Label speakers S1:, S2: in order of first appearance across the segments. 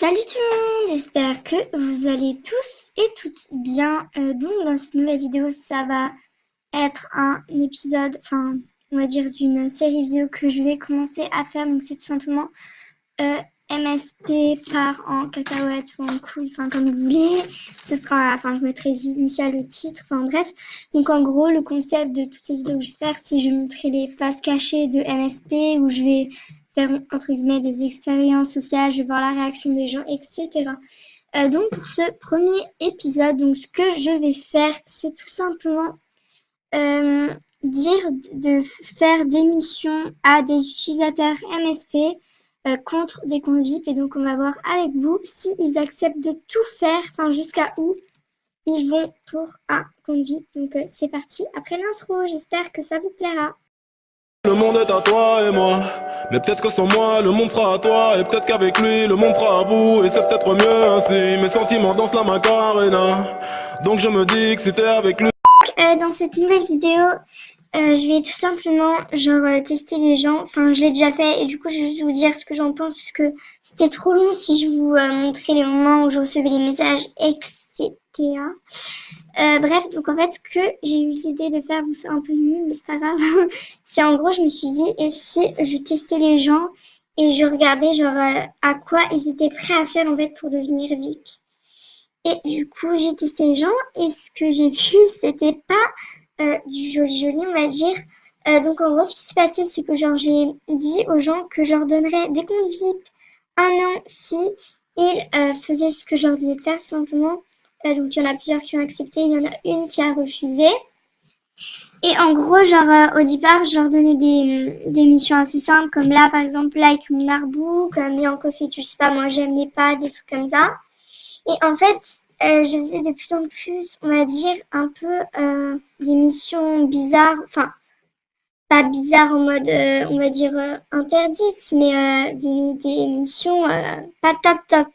S1: Salut tout le monde, j'espère que vous allez tous et toutes bien. Donc dans cette nouvelle vidéo, ça va être un épisode, enfin on va dire d'une série vidéo que je vais commencer à faire. Donc c'est tout simplement MSP part en cacahuète ou en couille, enfin comme vous voulez. Ce sera, enfin je mettrai initial le titre, enfin bref. Donc en gros le concept de toutes ces vidéos que je vais faire, c'est je vais montrer les faces cachées de MSP où je vais faire entre guillemets des expériences sociales, je vais voir la réaction des gens, etc. Donc pour ce premier épisode, donc ce que je vais faire, c'est tout simplement dire de faire des missions à des utilisateurs MSP contre des comptes VIP, et donc on va voir avec vous s'ils acceptent de tout faire, enfin jusqu'à où ils vont pour un compte VIP. Donc c'est parti après l'intro, j'espère que ça vous plaira.
S2: Le monde est à toi et moi, mais peut-être que sans moi le monde sera à toi, et peut-être qu'avec lui le monde sera à vous, et c'est peut-être mieux ainsi. Mes sentiments dansent la macarena, donc je me dis que si t'es avec lui.
S1: Dans cette nouvelle vidéo, je vais tout simplement tester les gens. Enfin, je l'ai déjà fait et du coup, je vais juste vous dire ce que j'en pense parce que c'était trop long si je vous montrais les moments où je recevais les messages, etc. Bref, donc en fait, ce que j'ai eu l'idée de faire, bon, c'est un peu nul, mais c'est pas grave. C'est en gros, je me suis dit, et si je testais les gens et je regardais à quoi ils étaient prêts à faire en fait pour devenir VIP. Et du coup, j'ai testé les gens et ce que j'ai vu, c'était pas du joli, on va dire. Donc en gros, ce qui s'est passé, c'est que j'ai dit aux gens que je leur donnerais des comptes VIP un an si ils faisaient ce que je leur disais de faire, tout simplement. Donc il y en a plusieurs qui ont accepté, il y en a une qui a refusé. Et en gros, au départ, je leur donnais des missions assez simples, comme là, par exemple, like mon arbou, comme en coffee, je sais pas, moi j'aime les pas, des trucs comme ça. Et en fait, je faisais de plus en plus, on va dire, un peu des missions bizarres, enfin, pas bizarres en mode, on va dire, interdites, mais des missions pas top top.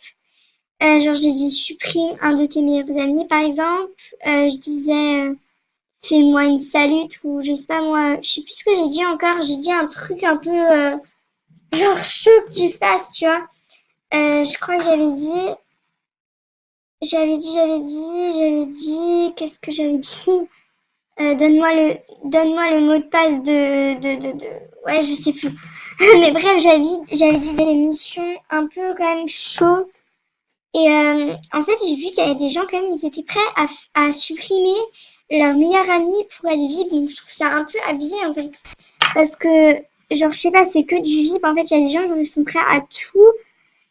S1: J'ai dit supprime un de tes meilleurs amis, par exemple. Je disais fais-moi une salute ou je sais pas moi, je sais plus ce que j'ai dit encore. J'ai dit un truc un peu genre chaud que tu fasses, tu vois. Je crois que j'avais dit, qu'est-ce que j'avais dit? Donne-moi le mot de passe ouais, je sais plus. Mais bref, j'avais dit des missions un peu quand même chaud. Et en fait, j'ai vu qu'il y avait des gens quand même, ils étaient prêts à supprimer leur meilleur ami pour être VIP. Donc je trouve ça un peu abusé en fait. Parce que, genre, je sais pas, c'est que du VIP. En fait, il y a des gens, genre, ils sont prêts à tout.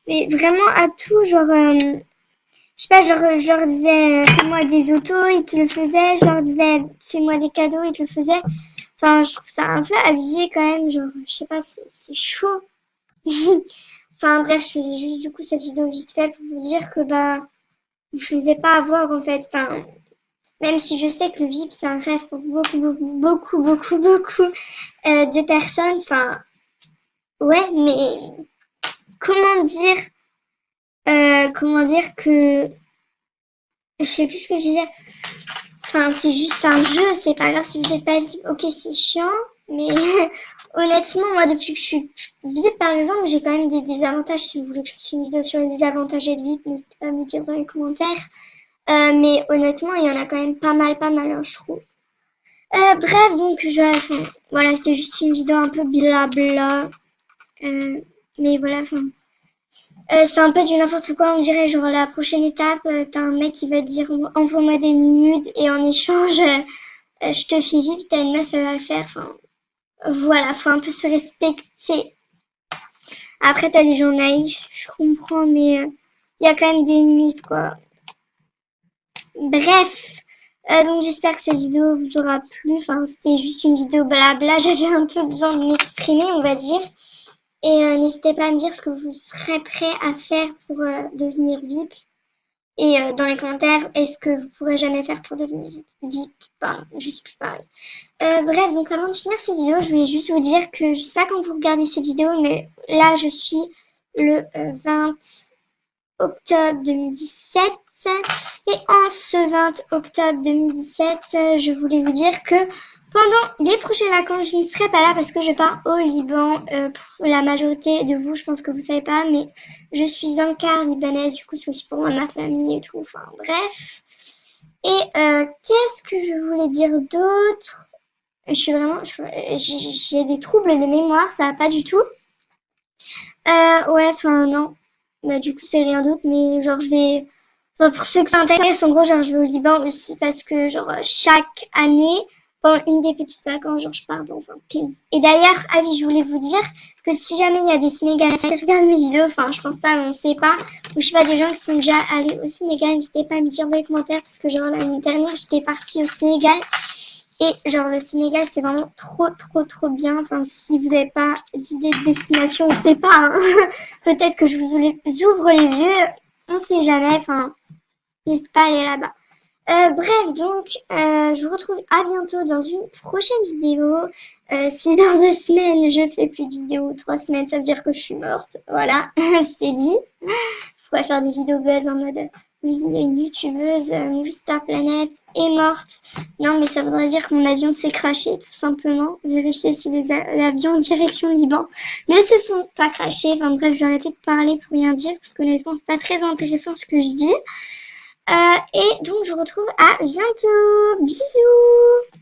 S1: Mais vraiment à tout, je sais pas, je leur disais, fais-moi des autos, ils te le faisaient. Je leur disais, fais-moi des cadeaux, ils te le faisaient. Enfin, je trouve ça un peu abusé quand même. Genre, je sais pas, c'est chaud. Enfin, bref, je faisais juste du coup cette vidéo vite fait pour vous dire que, bah, vous ne faisait pas avoir en fait. Enfin, même si je sais que le VIP, c'est un rêve pour beaucoup de personnes. Enfin, ouais, mais comment dire, comment dire que je sais plus ce que je disais. Enfin, c'est juste un jeu, c'est pas grave si vous n'êtes pas VIP. Ok, c'est chiant, mais honnêtement, moi, depuis que je suis VIP, par exemple, j'ai quand même des désavantages. Si vous voulez que je fasse une vidéo sur les désavantages de VIP, n'hésitez pas à me dire dans les commentaires. Mais honnêtement, il y en a quand même pas mal, hein, je trouve. Bref, donc, enfin, voilà, c'était juste une vidéo un peu blabla. Mais voilà, enfin. C'est un peu du n'importe quoi, on dirait genre la prochaine étape, t'as un mec qui va te dire envoie-moi des nudes et en échange je te fais vivre, t'as une meuf elle va le faire, enfin voilà, faut un peu se respecter. Après t'as des gens naïfs, je comprends, mais il y a quand même des limites quoi. Bref, donc j'espère que cette vidéo vous aura plu, enfin c'était juste une vidéo blabla, j'avais un peu besoin de m'exprimer on va dire. Et n'hésitez pas à me dire ce que vous serez prêt à faire pour devenir VIP. Et dans les commentaires, est-ce que vous pourrez jamais faire pour devenir VIP? Pardon, je sais plus parler. Bref, donc avant de finir cette vidéo, je voulais juste vous dire que je sais pas quand vous regardez cette vidéo, mais là je suis le 20 octobre 2017. Et en ce 20 octobre 2017, je voulais vous dire que Pendant les prochaines vacances, je ne serai pas là parce que je pars au Liban. Pour la majorité de vous, je pense que vous savez pas, mais je suis un quart libanaise, du coup c'est aussi pour moi ma famille et tout, enfin bref. Et qu'est-ce que je voulais dire d'autre? J'ai des troubles de mémoire, ça va pas du tout. Ouais, enfin non. Bah du coup c'est rien d'autre, mais genre je vais... Enfin, pour ceux que ça intéresse, en gros, genre je vais au Liban aussi parce que genre chaque année, pendant une des petites vacances, genre je pars dans un pays. Et d'ailleurs, ah oui, je voulais vous dire que si jamais il y a des Sénégalais qui regardent mes vidéos, enfin je pense pas, mais on sait pas, ou je sais pas, des gens qui sont déjà allés au Sénégal, n'hésitez pas à me dire dans les commentaires parce que genre l'année dernière, j'étais partie au Sénégal. Et genre le Sénégal c'est vraiment trop bien. Enfin si vous n'avez pas d'idée de destination, on sait pas. Hein. Peut-être que je vous ouvre les yeux. On sait jamais. Enfin n'hésitez pas à aller là-bas. Bref donc je vous retrouve à bientôt dans une prochaine vidéo. Si dans 2 semaines je fais plus de vidéos, 3 semaines, ça veut dire que je suis morte. Voilà, c'est dit. Je pourrais faire des vidéos buzz en mode oui, une youtubeuse, Movie Star Planet est morte. Non, mais ça voudrait dire que mon avion s'est crashé, tout simplement. Vérifier si les avions en direction Liban ne se sont pas crashés. Enfin bref, je vais arrêter de parler pour rien dire, parce qu'honnêtement, c'est pas très intéressant ce que je dis. Et donc, je vous retrouve à bientôt. Bisous!